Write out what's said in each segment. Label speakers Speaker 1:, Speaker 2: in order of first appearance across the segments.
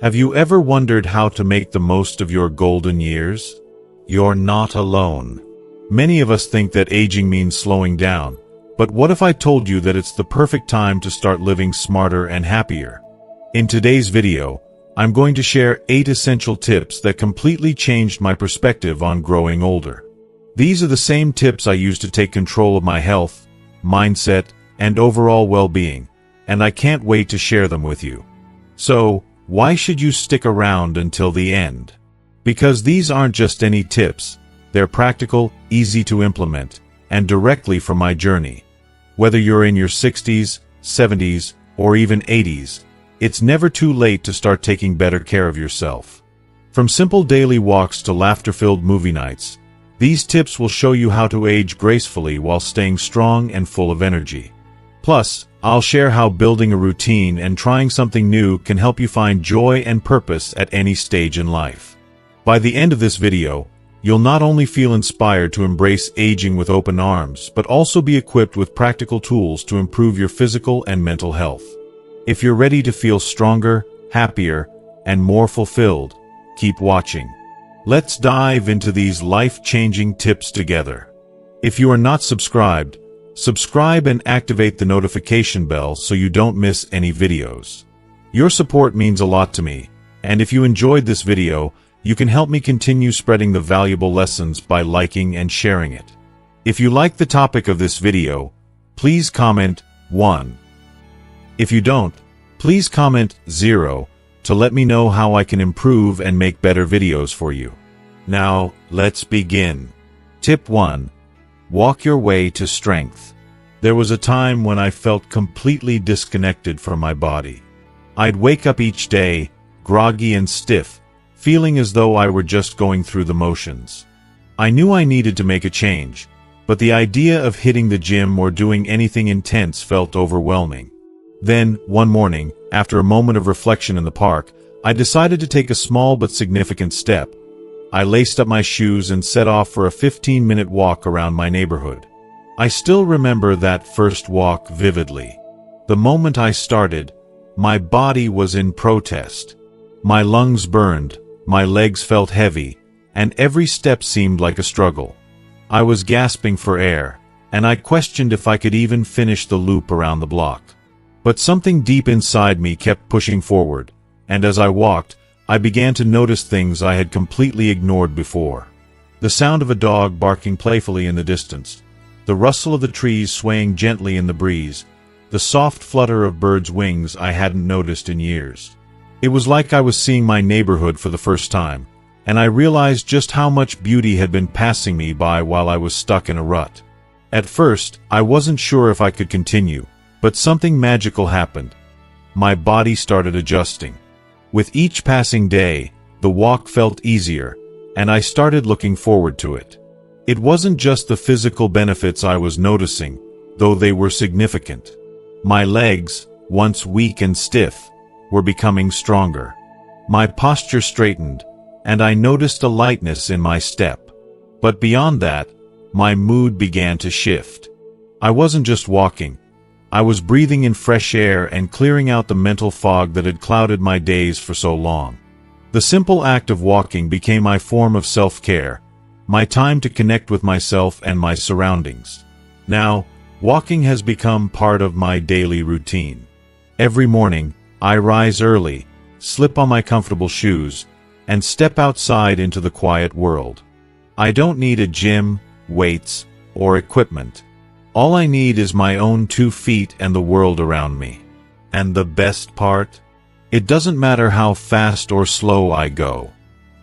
Speaker 1: Have you ever wondered how to make the most of your golden years? You're not alone. Many of us think that aging means slowing down, but what if I told you that it's the perfect time to start living smarter and happier? In today's video, I'm going to share 8 essential tips that completely changed my perspective on growing older. These are the same tips I use to take control of my health, mindset, and overall well-being, and I can't wait to share them with you. So, why should you stick around until the end? Because these aren't just any tips, they're practical, easy to implement, and directly from my journey. Whether you're in your 60s, 70s, or even 80s, it's never too late to start taking better care of yourself. From simple daily walks to laughter-filled movie nights, these tips will show you how to age gracefully while staying strong and full of energy. Plus, I'll share how building a routine and trying something new can help you find joy and purpose at any stage in life. By the end of this video, you'll not only feel inspired to embrace aging with open arms, but also be equipped with practical tools to improve your physical and mental health. If you're ready to feel stronger, happier, and more fulfilled, keep watching. Let's dive into these life-changing tips together. If you are not subscribed, subscribe and activate the notification bell so you don't miss any videos. Your support means a lot to me, and if you enjoyed this video, you can help me continue spreading the valuable lessons by liking and sharing it. If you like the topic of this video, please comment 1. If you don't, please comment 0 to let me know how I can improve and make better videos for you. Now, let's begin. Tip 1. Walk your way to strength. There was a time when I felt completely disconnected from my body. I'd wake up each day, groggy and stiff, feeling as though I were just going through the motions. I knew I needed to make a change, but the idea of hitting the gym or doing anything intense felt overwhelming. Then, one morning, after a moment of reflection in the park, I decided to take a small but significant step. I laced up my shoes and set off for a 15-minute walk around my neighborhood. I still remember that first walk vividly. The moment I started, my body was in protest. My lungs burned, my legs felt heavy, and every step seemed like a struggle. I was gasping for air, and I questioned if I could even finish the loop around the block. But something deep inside me kept pushing forward, and as I walked, I began to notice things I had completely ignored before. The sound of a dog barking playfully in the distance, the rustle of the trees swaying gently in the breeze, the soft flutter of birds' wings I hadn't noticed in years. It was like I was seeing my neighborhood for the first time, and I realized just how much beauty had been passing me by while I was stuck in a rut. At first, I wasn't sure if I could continue, but something magical happened. My body started adjusting. With each passing day, the walk felt easier, and I started looking forward to it. It wasn't just the physical benefits I was noticing, though they were significant. My legs, once weak and stiff, were becoming stronger. My posture straightened, and I noticed a lightness in my step. But beyond that, my mood began to shift. I wasn't just walking. I was breathing in fresh air and clearing out the mental fog that had clouded my days for so long. The simple act of walking became my form of self-care, my time to connect with myself and my surroundings. Now, walking has become part of my daily routine. Every morning, I rise early, slip on my comfortable shoes, and step outside into the quiet world. I don't need a gym, weights, or equipment. All I need is my own 2 feet and the world around me. And the best part? It doesn't matter how fast or slow I go.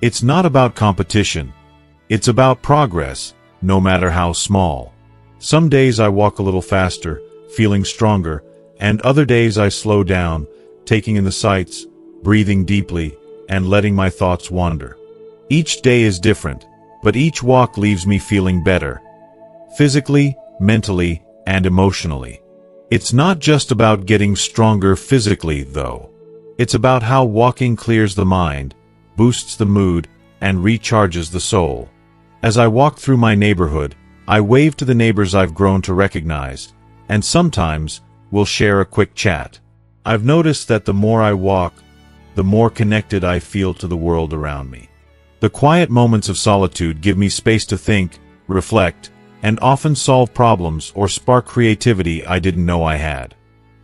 Speaker 1: It's not about competition. It's about progress, no matter how small. Some days I walk a little faster, feeling stronger, and other days I slow down, taking in the sights, breathing deeply, and letting my thoughts wander. Each day is different, but each walk leaves me feeling better. Physically, mentally, and emotionally. It's not just about getting stronger physically, though. It's about how walking clears the mind, boosts the mood, and recharges the soul. As I walk through my neighborhood, I wave to the neighbors I've grown to recognize, and sometimes we'll share a quick chat. I've noticed that the more I walk, the more connected I feel to the world around me. The quiet moments of solitude give me space to think, reflect, and often solve problems or spark creativity I didn't know I had.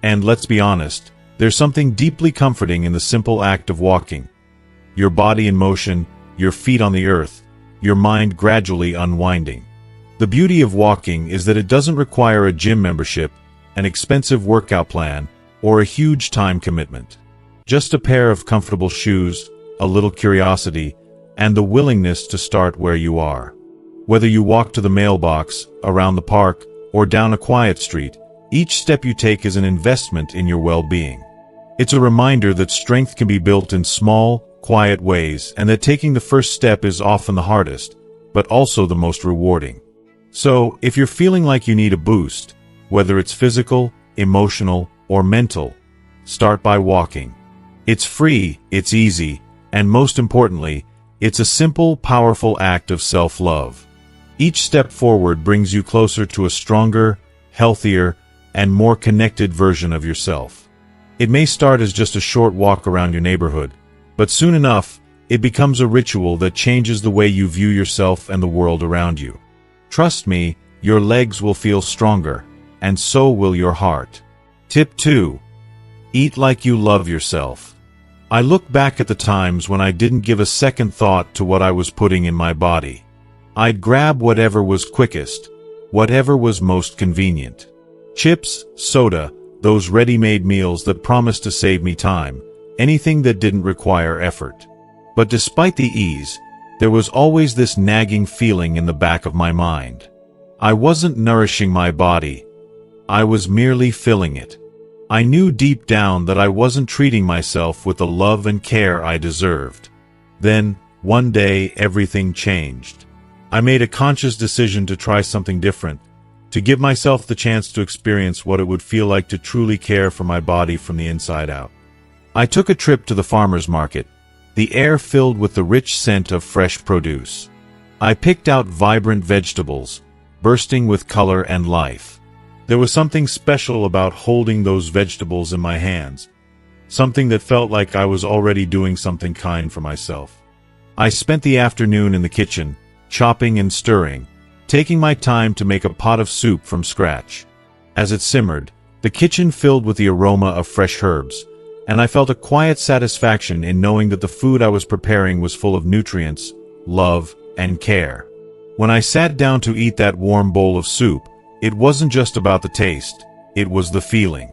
Speaker 1: And let's be honest, there's something deeply comforting in the simple act of walking. Your body in motion, your feet on the earth, your mind gradually unwinding. The beauty of walking is that it doesn't require a gym membership, an expensive workout plan, or a huge time commitment. Just a pair of comfortable shoes, a little curiosity, and the willingness to start where you are. Whether you walk to the mailbox, around the park, or down a quiet street, each step you take is an investment in your well-being. It's a reminder that strength can be built in small, quiet ways, and that taking the first step is often the hardest, but also the most rewarding. So, if you're feeling like you need a boost, whether it's physical, emotional, or mental, start by walking. It's free, it's easy, and most importantly, it's a simple, powerful act of self-love. Each step forward brings you closer to a stronger, healthier, and more connected version of yourself. It may start as just a short walk around your neighborhood, but soon enough, it becomes a ritual that changes the way you view yourself and the world around you. Trust me, your legs will feel stronger, and so will your heart. Tip 2. Eat like you love yourself. I look back at the times when I didn't give a second thought to what I was putting in my body. I'd grab whatever was quickest, whatever was most convenient. Chips, soda, those ready-made meals that promised to save me time, anything that didn't require effort. But despite the ease, there was always this nagging feeling in the back of my mind. I wasn't nourishing my body. I was merely filling it. I knew deep down that I wasn't treating myself with the love and care I deserved. Then, one day, everything changed. I made a conscious decision to try something different, to give myself the chance to experience what it would feel like to truly care for my body from the inside out. I took a trip to the farmer's market, the air filled with the rich scent of fresh produce. I picked out vibrant vegetables, bursting with color and life. There was something special about holding those vegetables in my hands, something that felt like I was already doing something kind for myself. I spent the afternoon in the kitchen, chopping and stirring, taking my time to make a pot of soup from scratch. As it simmered, the kitchen filled with the aroma of fresh herbs, and I felt a quiet satisfaction in knowing that the food I was preparing was full of nutrients, love, and care. When I sat down to eat that warm bowl of soup, it wasn't just about the taste, it was the feeling.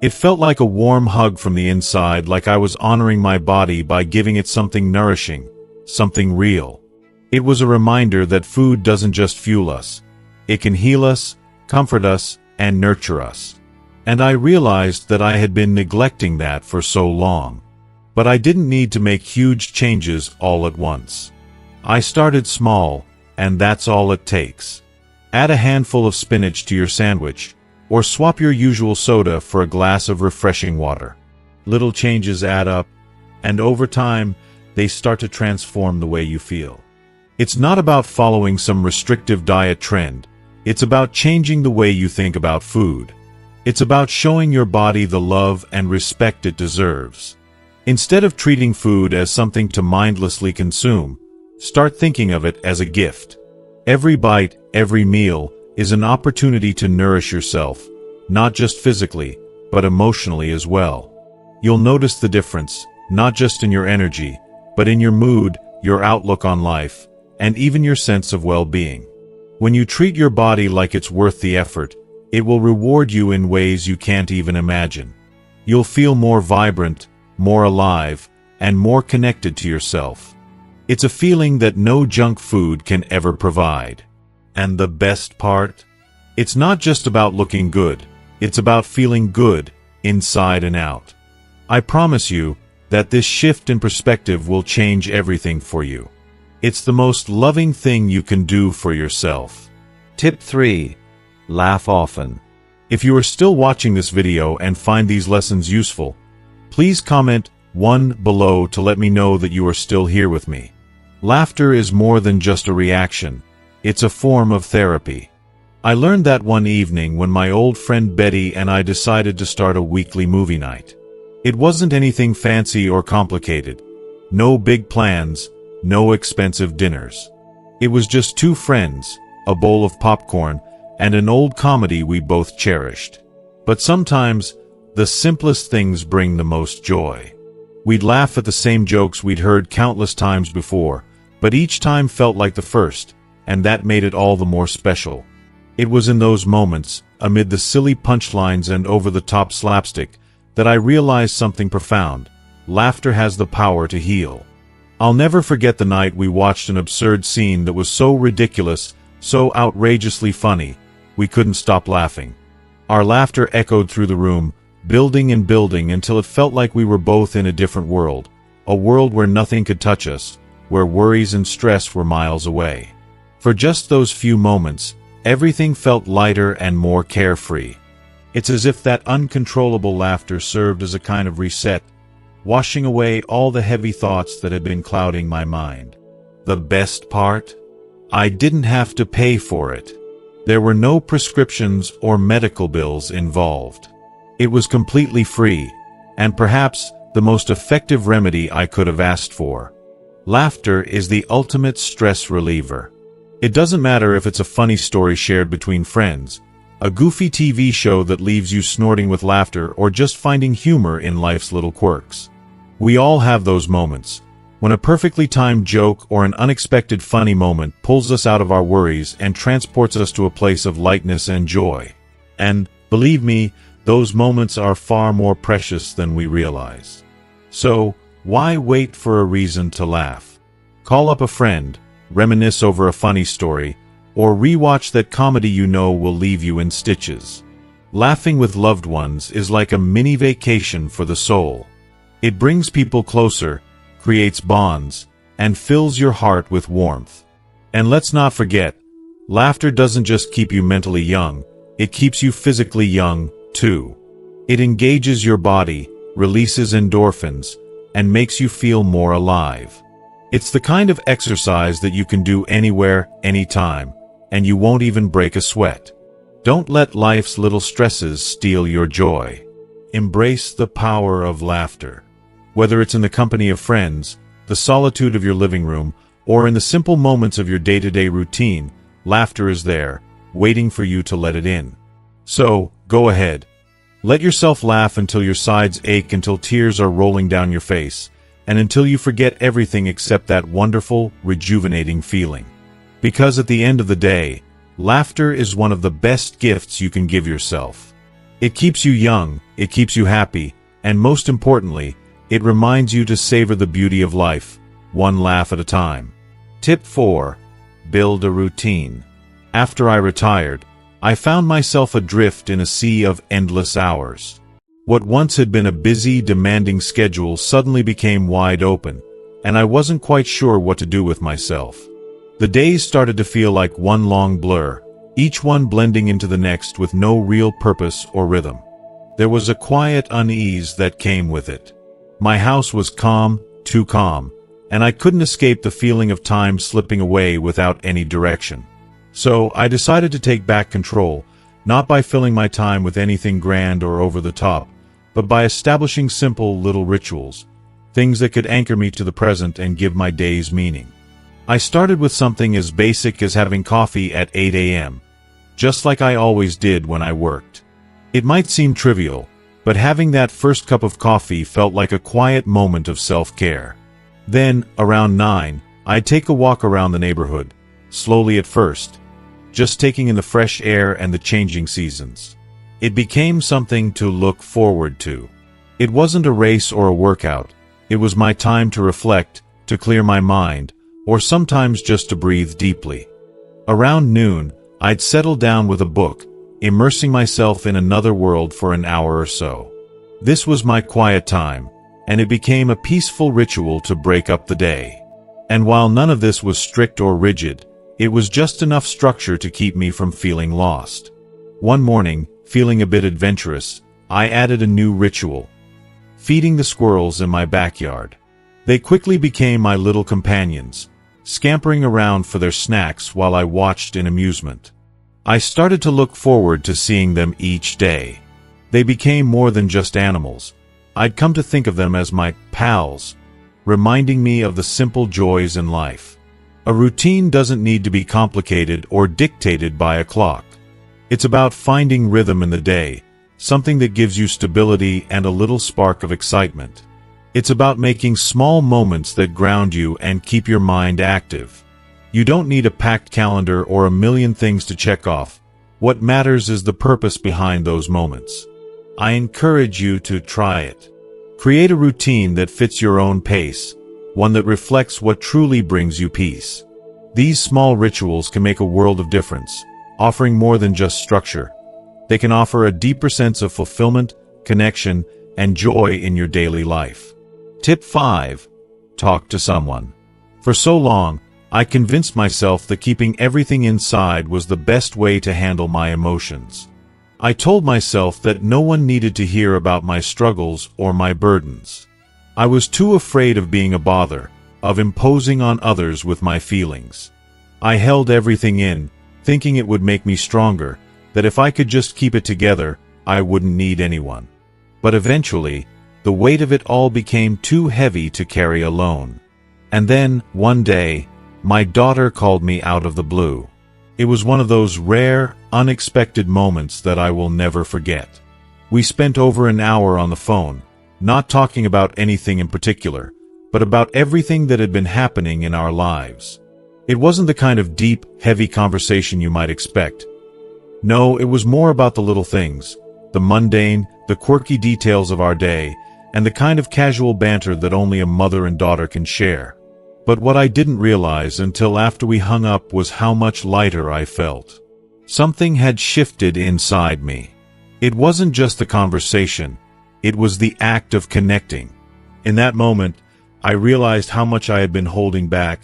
Speaker 1: It felt like a warm hug from the inside, like I was honoring my body by giving it something nourishing, something real. It was a reminder that food doesn't just fuel us. It can heal us, comfort us, and nurture us. And I realized that I had been neglecting that for so long. But I didn't need to make huge changes all at once. I started small, and that's all it takes. Add a handful of spinach to your sandwich, or swap your usual soda for a glass of refreshing water. Little changes add up, and over time, they start to transform the way you feel. It's not about following some restrictive diet trend. It's about changing the way you think about food. It's about showing your body the love and respect it deserves. Instead of treating food as something to mindlessly consume, start thinking of it as a gift. Every bite, every meal, is an opportunity to nourish yourself, not just physically, but emotionally as well. You'll notice the difference, not just in your energy, but in your mood, your outlook on life, and even your sense of well-being. When you treat your body like it's worth the effort, it will reward you in ways you can't even imagine. You'll feel more vibrant, more alive, and more connected to yourself. It's a feeling that no junk food can ever provide. And the best part? It's not just about looking good. It's about feeling good, inside and out. I promise you that this shift in perspective will change everything for you. It's the most loving thing you can do for yourself. Tip 3. Laugh often. If you are still watching this video and find these lessons useful, please comment 1 below to let me know that you are still here with me. Laughter is more than just a reaction. It's a form of therapy. I learned that one evening when my old friend Betty and I decided to start a weekly movie night. It wasn't anything fancy or complicated. No big plans, no expensive dinners. It was just two friends, a bowl of popcorn, and an old comedy we both cherished. But sometimes, the simplest things bring the most joy. We'd laugh at the same jokes we'd heard countless times before, but each time felt like the first, and that made it all the more special. It was in those moments, amid the silly punchlines and over-the-top slapstick, that I realized something profound. Laughter has the power to heal. I'll never forget the night we watched an absurd scene that was so ridiculous, so outrageously funny, we couldn't stop laughing. Our laughter echoed through the room, building and building until it felt like we were both in a different world, a world where nothing could touch us, where worries and stress were miles away. For just those few moments, everything felt lighter and more carefree. It's as if that uncontrollable laughter served as a kind of reset, washing away all the heavy thoughts that had been clouding my mind. The best part? I didn't have to pay for it. There were no prescriptions or medical bills involved. It was completely free, and perhaps the most effective remedy I could have asked for. Laughter is the ultimate stress reliever. It doesn't matter if it's a funny story shared between friends, a goofy TV show that leaves you snorting with laughter, or just finding humor in life's little quirks. We all have those moments, when a perfectly timed joke or an unexpected funny moment pulls us out of our worries and transports us to a place of lightness and joy. And, believe me, those moments are far more precious than we realize. So, why wait for a reason to laugh? Call up a friend, reminisce over a funny story, or rewatch that comedy you know will leave you in stitches. Laughing with loved ones is like a mini vacation for the soul. It brings people closer, creates bonds, and fills your heart with warmth. And let's not forget, laughter doesn't just keep you mentally young, it keeps you physically young, too. It engages your body, releases endorphins, and makes you feel more alive. It's the kind of exercise that you can do anywhere, anytime, and you won't even break a sweat. Don't let life's little stresses steal your joy. Embrace the power of laughter. Whether it's in the company of friends, the solitude of your living room, or in the simple moments of your day-to-day routine, laughter is there, waiting for you to let it in. So, go ahead. Let yourself laugh until your sides ache, until tears are rolling down your face, and until you forget everything except that wonderful, rejuvenating feeling. Because at the end of the day, laughter is one of the best gifts you can give yourself. It keeps you young, it keeps you happy, and most importantly, it reminds you to savor the beauty of life, one laugh at a time. Tip 4. Build a routine. After I retired, I found myself adrift in a sea of endless hours. What once had been a busy, demanding schedule suddenly became wide open, and I wasn't quite sure what to do with myself. The days started to feel like one long blur, each one blending into the next with no real purpose or rhythm. There was a quiet unease that came with it. My house was calm, too calm, and I couldn't escape the feeling of time slipping away without any direction. So I decided to take back control, not by filling my time with anything grand or over the top, but by establishing simple little rituals, things that could anchor me to the present and give my days meaning. I started with something as basic as having coffee at 8 a.m., just like I always did when I worked. It might seem trivial, but having that first cup of coffee felt like a quiet moment of self-care. Then, around 9, I'd take a walk around the neighborhood, slowly at first, just taking in the fresh air and the changing seasons. It became something to look forward to. It wasn't a race or a workout. It was my time to reflect, to clear my mind, or sometimes just to breathe deeply. Around noon, I'd settle down with a book, immersing myself in another world for an hour or so. This was my quiet time, and it became a peaceful ritual to break up the day. And while none of this was strict or rigid, it was just enough structure to keep me from feeling lost. One morning, feeling a bit adventurous, I added a new ritual: feeding the squirrels in my backyard. They quickly became my little companions, scampering around for their snacks while I watched in amusement. I started to look forward to seeing them each day. They became more than just animals. I'd come to think of them as my pals, reminding me of the simple joys in life. A routine doesn't need to be complicated or dictated by a clock. It's about finding rhythm in the day, something that gives you stability and a little spark of excitement. It's about making small moments that ground you and keep your mind active. You don't need a packed calendar or a million things to check off. What matters is the purpose behind those moments. I encourage you to try it. Create a routine that fits your own pace, one that reflects what truly brings you peace. These small rituals can make a world of difference, offering more than just structure. They can offer a deeper sense of fulfillment, connection, and joy in your daily life. Tip 5. Talk to someone. For so long, I convinced myself that keeping everything inside was the best way to handle my emotions. I told myself that no one needed to hear about my struggles or my burdens. I was too afraid of being a bother, of imposing on others with my feelings. I held everything in, thinking it would make me stronger, that if I could just keep it together, I wouldn't need anyone. But eventually, the weight of it all became too heavy to carry alone. And then, one day, my daughter called me out of the blue. It was one of those rare, unexpected moments that I will never forget. We spent over an hour on the phone, not talking about anything in particular, but about everything that had been happening in our lives. It wasn't the kind of deep, heavy conversation you might expect. No, it was more about the little things, the mundane, the quirky details of our day, and the kind of casual banter that only a mother and daughter can share. But what I didn't realize until after we hung up was how much lighter I felt. Something had shifted inside me. It wasn't just the conversation, it was the act of connecting. In that moment, I realized how much I had been holding back,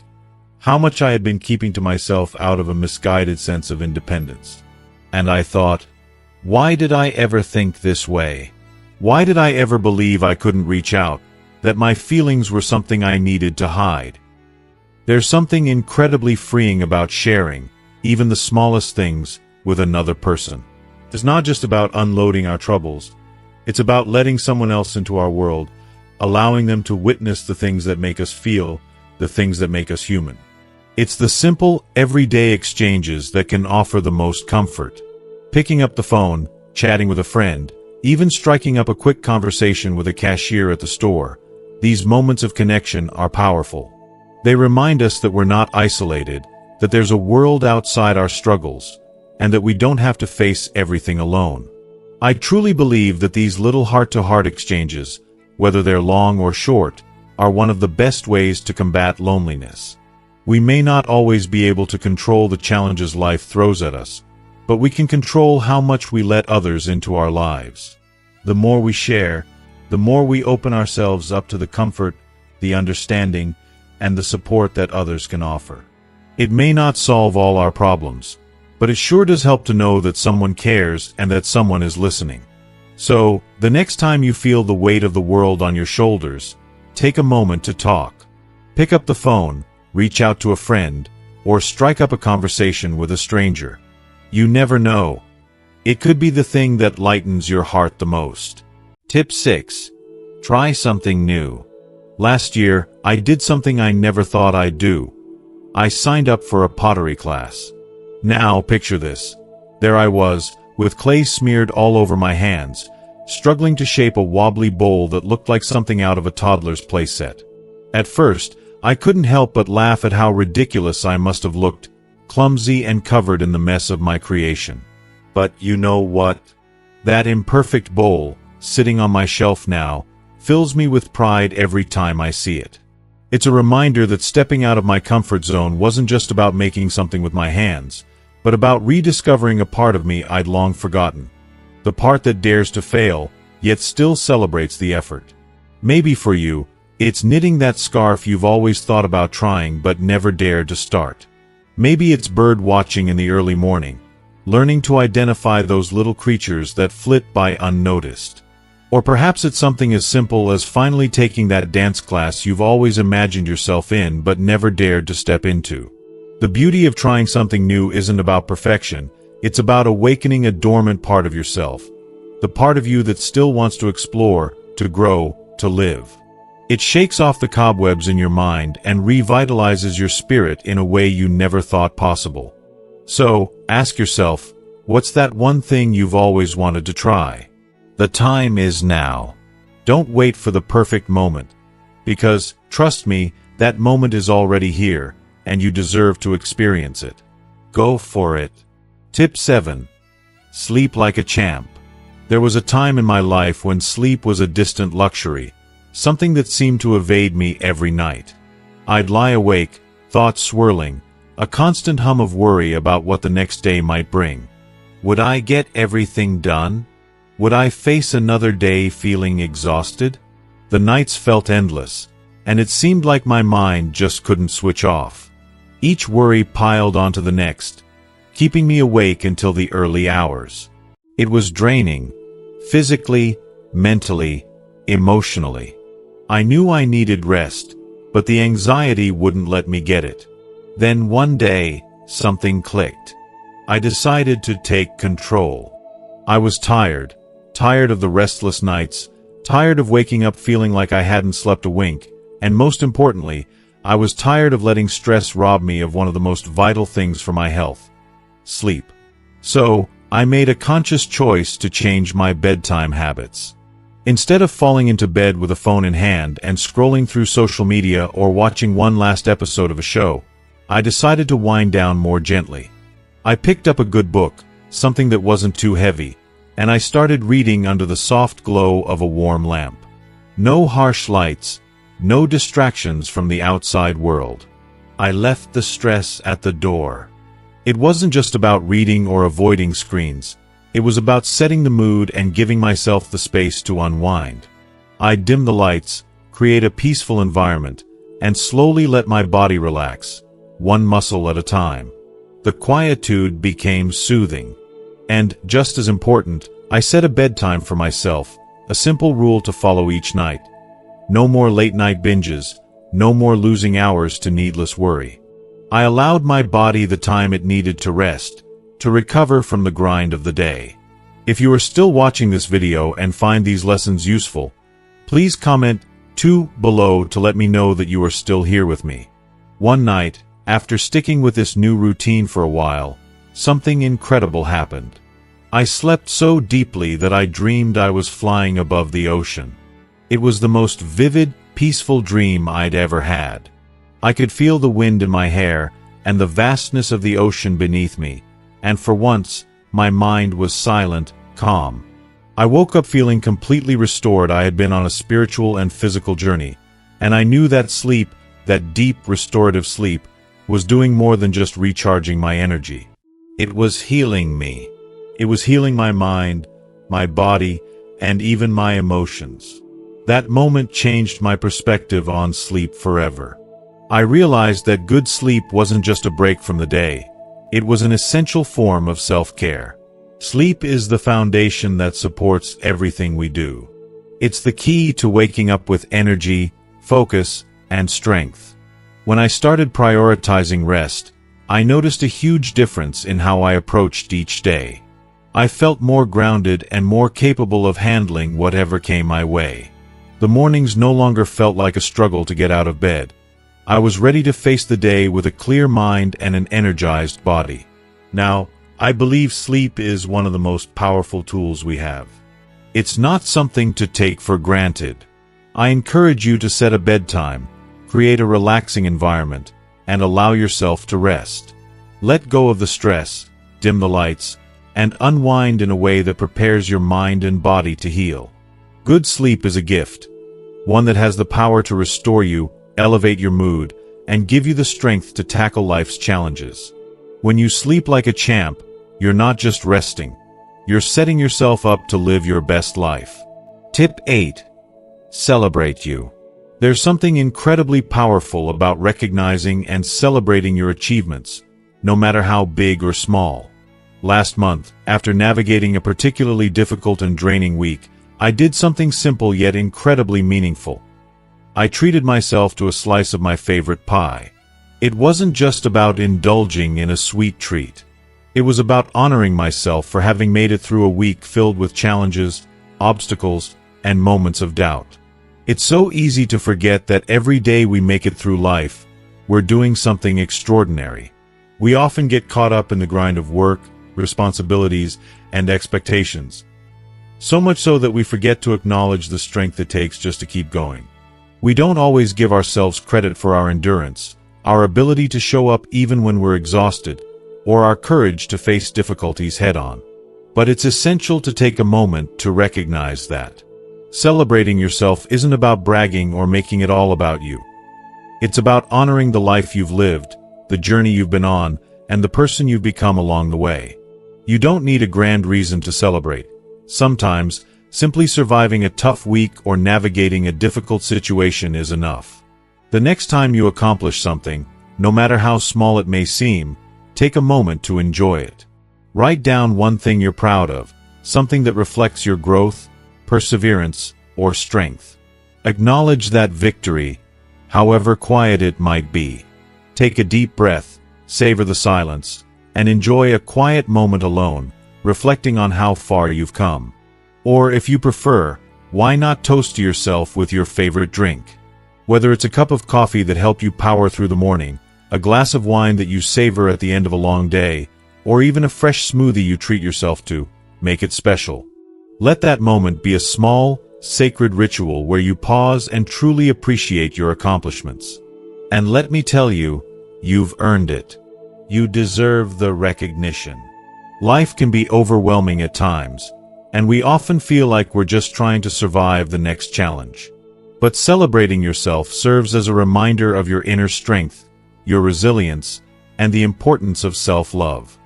Speaker 1: how much I had been keeping to myself out of a misguided sense of independence. And I thought, why did I ever think this way? Why did I ever believe I couldn't reach out, that my feelings were something I needed to hide? There's something incredibly freeing about sharing, even the smallest things, with another person. It's not just about unloading our troubles. It's about letting someone else into our world, allowing them to witness the things that make us feel, the things that make us human. It's the simple, everyday exchanges that can offer the most comfort. Picking up the phone, chatting with a friend, even striking up a quick conversation with a cashier at the store. These moments of connection are powerful. They remind us that we're not isolated, that there's a world outside our struggles, and that we don't have to face everything alone. I truly believe that these little heart-to-heart exchanges, whether they're long or short, are one of the best ways to combat loneliness. We may not always be able to control the challenges life throws at us, but we can control how much we let others into our lives. The more we share, the more we open ourselves up to the comfort, the understanding, and the support that others can offer. It may not solve all our problems, but it sure does help to know that someone cares and that someone is listening. So, the next time you feel the weight of the world on your shoulders, take a moment to talk. Pick up the phone, reach out to a friend, or strike up a conversation with a stranger. You never know. It could be the thing that lightens your heart the most. Tip 6. Try something new. Last year, I did something I never thought I'd do. I signed up for a pottery class. Now, picture this. There I was, with clay smeared all over my hands, struggling to shape a wobbly bowl that looked like something out of a toddler's playset. At first, I couldn't help but laugh at how ridiculous I must have looked, clumsy and covered in the mess of my creation. But you know what? That imperfect bowl, sitting on my shelf now, fills me with pride every time I see it. It's a reminder that stepping out of my comfort zone wasn't just about making something with my hands, but about rediscovering a part of me I'd long forgotten. The part that dares to fail, yet still celebrates the effort. Maybe for you, it's knitting that scarf you've always thought about trying but never dared to start. Maybe it's bird watching in the early morning, learning to identify those little creatures that flit by unnoticed. Or perhaps it's something as simple as finally taking that dance class you've always imagined yourself in but never dared to step into. The beauty of trying something new isn't about perfection, it's about awakening a dormant part of yourself. The part of you that still wants to explore, to grow, to live. It shakes off the cobwebs in your mind and revitalizes your spirit in a way you never thought possible. So, ask yourself, what's that one thing you've always wanted to try? The time is now. Don't wait for the perfect moment, because, trust me, that moment is already here, and you deserve to experience it. Go for it. Tip 7. Sleep like a champ. There was a time in my life when sleep was a distant luxury, something that seemed to evade me every night. I'd lie awake, thoughts swirling, a constant hum of worry about what the next day might bring. Would I get everything done? Would I face another day feeling exhausted? The nights felt endless, and it seemed like my mind just couldn't switch off. Each worry piled onto the next, keeping me awake until the early hours. It was draining, physically, mentally, emotionally. I knew I needed rest, but the anxiety wouldn't let me get it. Then one day, something clicked. I decided to take control. I was tired of the restless nights, tired of waking up feeling like I hadn't slept a wink, and most importantly, I was tired of letting stress rob me of one of the most vital things for my health: sleep. So, I made a conscious choice to change my bedtime habits. Instead of falling into bed with a phone in hand and scrolling through social media or watching one last episode of a show, I decided to wind down more gently. I picked up a good book, something that wasn't too heavy, and I started reading under the soft glow of a warm lamp. No harsh lights, no distractions from the outside world. I left the stress at the door. It wasn't just about reading or avoiding screens. It was about setting the mood and giving myself the space to unwind. I'd dim the lights, create a peaceful environment, and slowly let my body relax, one muscle at a time. The quietude became soothing. And, just as important, I set a bedtime for myself, a simple rule to follow each night. No more late-night binges, no more losing hours to needless worry. I allowed my body the time it needed to rest, to recover from the grind of the day. If you are still watching this video and find these lessons useful, please comment 2 below to let me know that you are still here with me. One night, after sticking with this new routine for a while, something incredible happened. I slept so deeply that I dreamed I was flying above the ocean. It was the most vivid, peaceful dream I'd ever had. I could feel the wind in my hair and the vastness of the ocean beneath me, and for once, my mind was silent, calm. I woke up feeling completely restored. I had been on a spiritual and physical journey, and I knew that sleep, that deep restorative sleep, was doing more than just recharging my energy. It was healing me. It was healing my mind, my body, and even my emotions. That moment changed my perspective on sleep forever. I realized that good sleep wasn't just a break from the day. It was an essential form of self-care. Sleep is the foundation that supports everything we do. It's the key to waking up with energy, focus, and strength. When I started prioritizing rest, I noticed a huge difference in how I approached each day. I felt more grounded and more capable of handling whatever came my way. The mornings no longer felt like a struggle to get out of bed. I was ready to face the day with a clear mind and an energized body. Now, I believe sleep is one of the most powerful tools we have. It's not something to take for granted. I encourage you to set a bedtime, create a relaxing environment, and allow yourself to rest. Let go of the stress, dim the lights, and unwind in a way that prepares your mind and body to heal. Good sleep is a gift, one that has the power to restore you, elevate your mood, and give you the strength to tackle life's challenges. When you sleep like a champ, you're not just resting. You're setting yourself up to live your best life. Tip 8. Celebrate you. There's something incredibly powerful about recognizing and celebrating your achievements, no matter how big or small. Last month, after navigating a particularly difficult and draining week, I did something simple yet incredibly meaningful. I treated myself to a slice of my favorite pie. It wasn't just about indulging in a sweet treat. It was about honoring myself for having made it through a week filled with challenges, obstacles, and moments of doubt. It's so easy to forget that every day we make it through life, we're doing something extraordinary. We often get caught up in the grind of work, responsibilities, and expectations. So much so that we forget to acknowledge the strength it takes just to keep going. We don't always give ourselves credit for our endurance, our ability to show up even when we're exhausted, or our courage to face difficulties head-on. But it's essential to take a moment to recognize that. Celebrating yourself isn't about bragging or making it all about you. It's about honoring the life you've lived, the journey you've been on, and the person you've become along the way. You don't need a grand reason to celebrate. Sometimes, simply surviving a tough week or navigating a difficult situation is enough. The next time you accomplish something, no matter how small it may seem, take a moment to enjoy it. Write down one thing you're proud of, something that reflects your growth, perseverance, or strength. Acknowledge that victory, however quiet it might be. Take a deep breath, savor the silence, and enjoy a quiet moment alone, reflecting on how far you've come. Or if you prefer, why not toast to yourself with your favorite drink? Whether it's a cup of coffee that helped you power through the morning, a glass of wine that you savor at the end of a long day, or even a fresh smoothie you treat yourself to, make it special. Let that moment be a small, sacred ritual where you pause and truly appreciate your accomplishments. And let me tell you, you've earned it. You deserve the recognition. Life can be overwhelming at times, and we often feel like we're just trying to survive the next challenge. But celebrating yourself serves as a reminder of your inner strength, your resilience, and the importance of self-love.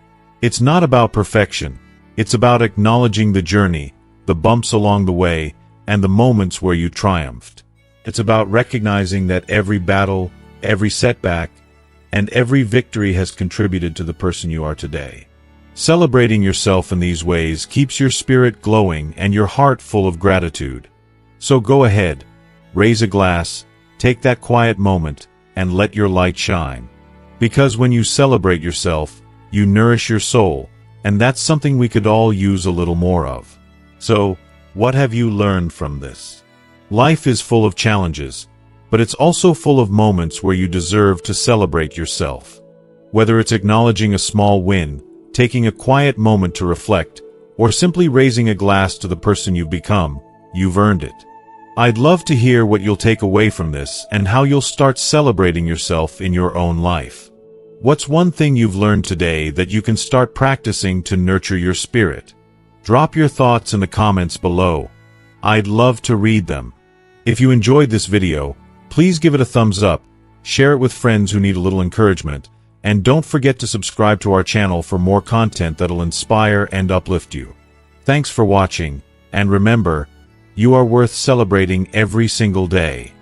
Speaker 1: It's not about perfection. It's about acknowledging the journey, the bumps along the way, and the moments where you triumphed. It's about recognizing that every battle, every setback, and every victory has contributed to the person you are today. Celebrating yourself in these ways keeps your spirit glowing and your heart full of gratitude. So go ahead, raise a glass, take that quiet moment, and let your light shine. Because when you celebrate yourself, you nourish your soul, and that's something we could all use a little more of. So, what have you learned from this? Life is full of challenges, but it's also full of moments where you deserve to celebrate yourself. Whether it's acknowledging a small win, taking a quiet moment to reflect, or simply raising a glass to the person you've become, you've earned it. I'd love to hear what you'll take away from this and how you'll start celebrating yourself in your own life. What's one thing you've learned today that you can start practicing to nurture your spirit? Drop your thoughts in the comments below. I'd love to read them. If you enjoyed this video, please give it a thumbs up, share it with friends who need a little encouragement, and don't forget to subscribe to our channel for more content that'll inspire and uplift you. Thanks for watching, and remember, you are worth celebrating every single day.